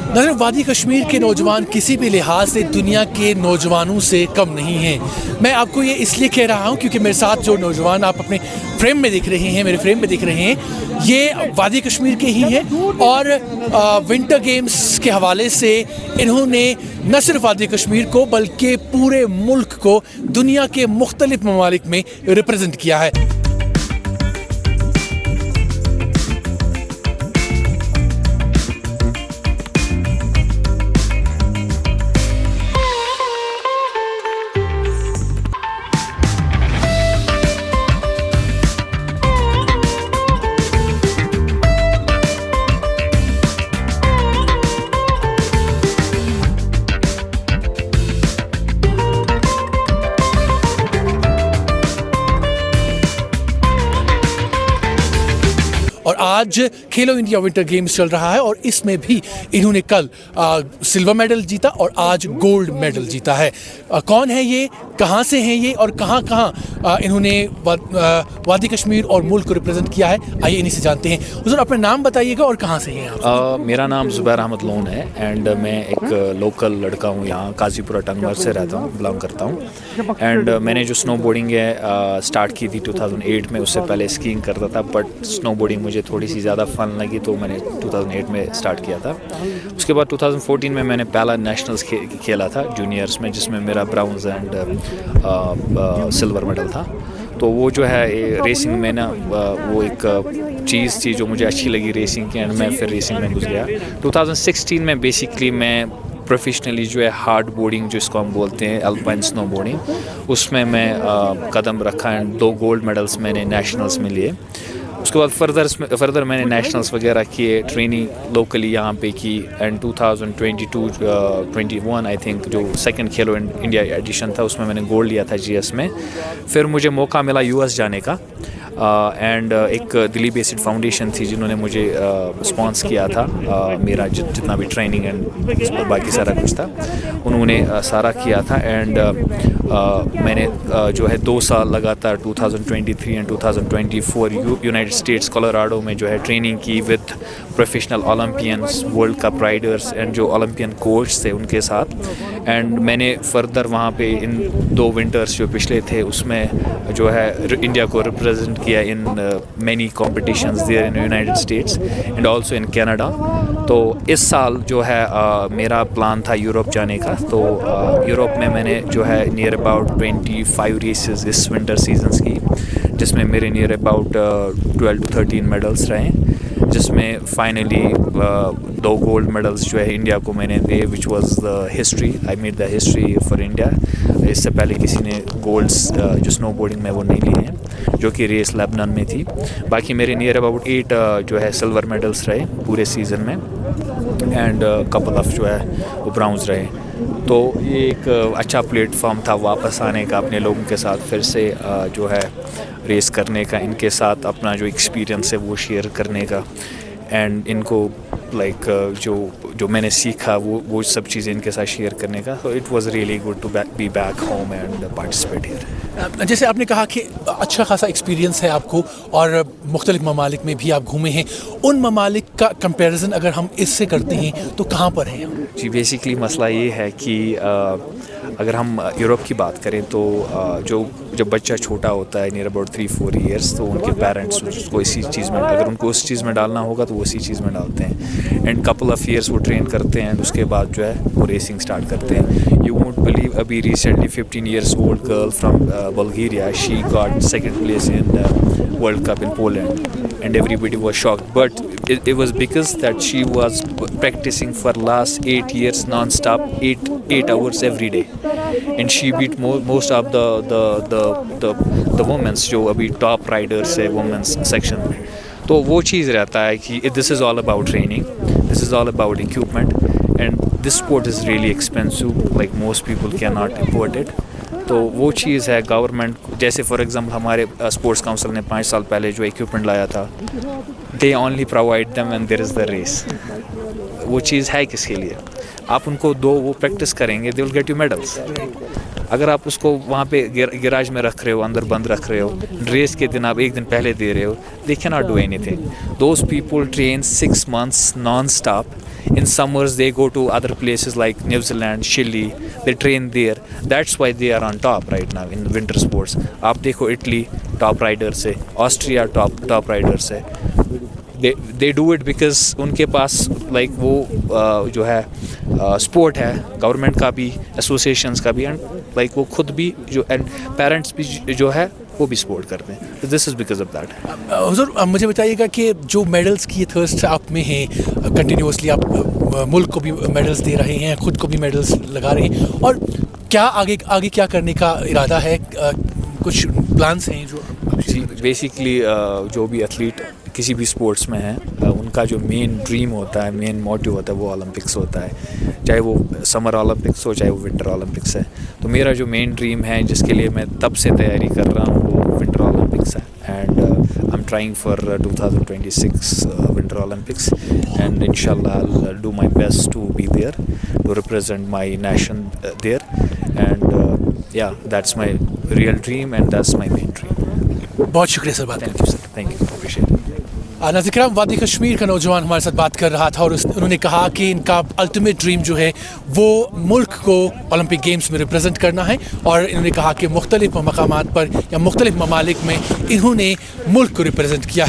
ناظرین، وادی کشمیر کے نوجوان کسی بھی لحاظ سے دنیا کے نوجوانوں سے کم نہیں ہیں. میں آپ کو یہ اس لیے کہہ رہا ہوں کیونکہ میرے ساتھ جو نوجوان آپ اپنے فریم میں دیکھ رہے ہیں، میرے فریم میں دیکھ رہے ہیں، یہ وادی کشمیر کے ہی ہیں. اور ونٹر گیمز کے حوالے سے انہوں نے نہ صرف وادی کشمیر کو بلکہ پورے ملک کو دنیا کے مختلف ممالک میں ریپرزینٹ کیا ہے. اور آج کھیلو انڈیا ونٹر گیمز چل رہا ہے اور اس میں بھی انہوں نے کل سلور میڈل جیتا اور آج گولڈ میڈل جیتا ہے. کون ہے یہ، کہاں سے ہیں یہ اور کہاں انہوں نے وادی کشمیر اور ملک کو ریپرزینٹ کیا ہے، آئیے انہیں سے جانتے ہیں. حضور اپنا نام بتائیے گا اور کہاں سے ہیں آپ؟ میرا نام زبیر احمد لون ہے اینڈ میں ایک لوکل لڑکا ہوں، یہاں قاضی پورہ ٹنگمر سے رہتا ہوں، بلانگ کرتا ہوں. اینڈ میں نے جو سنو بورڈنگ ہے اسٹارٹ کی تھی 2008 میں. اس سے پہلے اسکینگ کرتا تھا بٹ سنو بورڈنگ مجھے تھوڑی سی زیادہ فن لگی تو میں نے 2008 میں اسٹارٹ کیا تھا. اس کے بعد 2014 میں نے پہلا نیشنلز کھیلا تھا جونیئرس میں، جس میں میرا براؤنز اینڈ سلور میڈل تھا. تو وہ جو ہے ریسنگ میں نا وہ ایک چیز تھی جو مجھے اچھی لگی ریسنگ کی، اینڈ میں پھر ریسنگ میں گھس گیا. 2016 میں بیسکلی میں پروفیشنلی جو ہے ہارڈ بورڈنگ جس کو ہم بولتے ہیں الپائن سنو بورڈنگ، اس میں قدم رکھا اینڈ 2 گولڈ میڈلز میں نے نیشنلز میں لیے. اس کے بعد فردر میں نے نیشنلز وغیرہ کیے، ٹریننگ لوکلی یہاں پہ کی. اینڈ 2022-21 آئی تھنک جو سیکنڈ کھیلو انڈیا ایڈیشن تھا اس میں نے گولڈ لیا تھا جی ایس میں. پھر مجھے موقع ملا یو ایس جانے کا اینڈ ایک دلی بیسڈ فاؤنڈیشن تھی جنہوں نے مجھے اسپانس کیا تھا. میرا جتنا بھی ٹریننگ اینڈ باقی سارا کچھ تھا انہوں نے سارا کیا تھا. اینڈ میں نے جو ہے 2 سال لگاتار 2023 اینڈ 2024 یونائٹڈ اسٹیٹس کولوراڈو میں جو ہے ٹریننگ کی with professional Olympians, world cup riders and جو اولمپئن کوچ تھے ان کے ساتھ. اینڈ میں نے فردر وہاں پہ ان 2 ونٹرس جو پچھلے تھے اس میں جو ہے انڈیا کو ریپرزینٹ کیا in many competitions there in United States and also in Canada. تو اس سال جو ہے میرا پلان تھا یورپ جانے کا. تو یورپ میں نے جو ہے نیئر اباؤٹ 25 ریسز اس ونٹر سیزنس کی، جس میں میرے نیئر اباؤٹ 12 to 13 میڈلس رہے، جس میں فائنلی 2 گولڈ میڈلس جو ہے انڈیا کو میں نے دے، which was the history. I made the history for India. اس سے پہلے کسی نے گولڈس جو سنو بورڈنگ میں وہ نہیں لیے ہیں، جو کہ ریس لیبنان میں تھی. باقی میرے نیئر اباؤٹ 8 جو ہے سلور میڈلس رہے پورے سیزن میں، اینڈ کپل آف جو ہے وہ براؤنز رہے. تو یہ ایک اچھا پلیٹ فارم تھا واپس آنے کا، اپنے لوگوں کے ساتھ پھر سے جو ہے ریس کرنے کا، ان کے ساتھ اپنا جو ایکسپیرینس ہے وہ شیئر کرنے کا، اینڈ ان کو لائک جو میں نے سیکھا وہ سب چیزیں ان کے ساتھ شیئر کرنے کا. تو it was really good to be back home and participate here. جیسے آپ نے کہا کہ اچھا خاصا ایکسپیرینس ہے آپ کو اور مختلف ممالک میں بھی آپ گھومے ہیں. ان ممالک کا کمپیریزن اگر ہم اس سے کرتے ہیں تو کہاں پر ہیں؟ جی بیسکلی مسئلہ یہ ہے کہ اگر ہم یورپ کی بات کریں تو جب بچہ چھوٹا ہوتا ہے نیئر اباؤٹ 3-4 ایئرس، تو ان کے پیرنٹس اس کو اسی چیز میں، اگر ان کو اس چیز میں ڈالنا ہوگا تو وہ اسی چیز میں ڈالتے ہیں. اینڈ کپل آف ایئرس وہ ٹرین کرتے ہیں، اینڈ اس کے بعد جو ہے وہ ریسنگ اسٹارٹ کرتے ہیں. یو وونٹ بلیو ابھی recently 15 years old girl from Bulgaria, she got second place in world cup in Poland and everybody was shocked. But it was because that she was practicing for last 8 years non-stop, 8 hours every day, and she beat most of the women's جو ابھی top riders ہے women's section میں. تو وہ چیز رہتا ہے کہ this is all about training, this is all about equipment, and this sport is really expensive, like most people cannot afford it. تو وہ چیز ہے گورنمنٹ، جیسے فار ایگزامپل ہمارے اسپورٹس کاؤنسل نے 5 سال پہلے جو اکوپمنٹ لایا تھا، they only provide them when there is the race. وہ چیز ہے کس کے لیے؟ آپ ان کو دو، وہ پریکٹس کریں گے، دے ول گیٹ یو میڈلس. اگر آپ اس کو وہاں پہ گیراج میں رکھ رہے ہو، اندر بند رکھ رہے ہو، ریس کے دن آپ 1 دن پہلے دے رہے ہو، they can not do anything. Those people train 6 months non stop In summers they go to other places like New Zealand, Chile, they train there. That's why they are on top right now in winter sports. آپ دیکھو Italy top riders ہے, Austria top riders ہے. they do it because ان کے پاس like وہ جو ہے sport ہے government کا بھی, ایسوسیشنس کا بھی, اینڈ لائک وہ خود بھی جو اینڈ پیرنٹس بھی جو ہے وہ بھی سپورٹ کرتے ہیں. دس از بیکاز آف دیٹ. حضور مجھے بتائیے گا کہ جو میڈلس کی تھرسٹ آپ میں ہیں, کنٹینیوسلی آپ ملک کو بھی میڈلس دے رہے ہیں, خود کو بھی میڈلس لگا رہے ہیں, اور کیا آگے کیا کرنے کا ارادہ ہے, کچھ پلانس ہیں جو؟ جی بیسکلی جو بھی ایتھلیٹ کسی بھی اسپورٹس میں ہیں ان کا جو مین ڈریم ہوتا ہے, مین موٹیو ہوتا ہے وہ اولمپکس ہوتا ہے, چاہے وہ سمر اولمپکس ہو چاہے وہ ونٹر اولمپکس ہے. تو میرا جو مین ڈریم ہے جس کے لیے میں تب سے تیاری کر رہا ہوں وہ ونٹر اولمپکس ہے. And I am trying for 2026 winter Olympics, and ان شاء اللہ I'll do my best to be there to represent my nation there. And yeah, that's my real dream and that's my main dream. بہت شکریہ سر بات. Thank you sir, thank you, appreciate it. ناظرین کرام, وادی کشمیر کا نوجوان ہمارے ساتھ بات کر رہا تھا, اور انہوں نے کہا کہ ان کا الٹیمیٹ ڈریم جو ہے وہ ملک کو اولمپک گیمز میں ریپرزینٹ کرنا ہے, اور انہوں نے کہا کہ مختلف مقامات پر یا مختلف ممالک میں انہوں نے ملک کو ریپرزینٹ کیا ہے.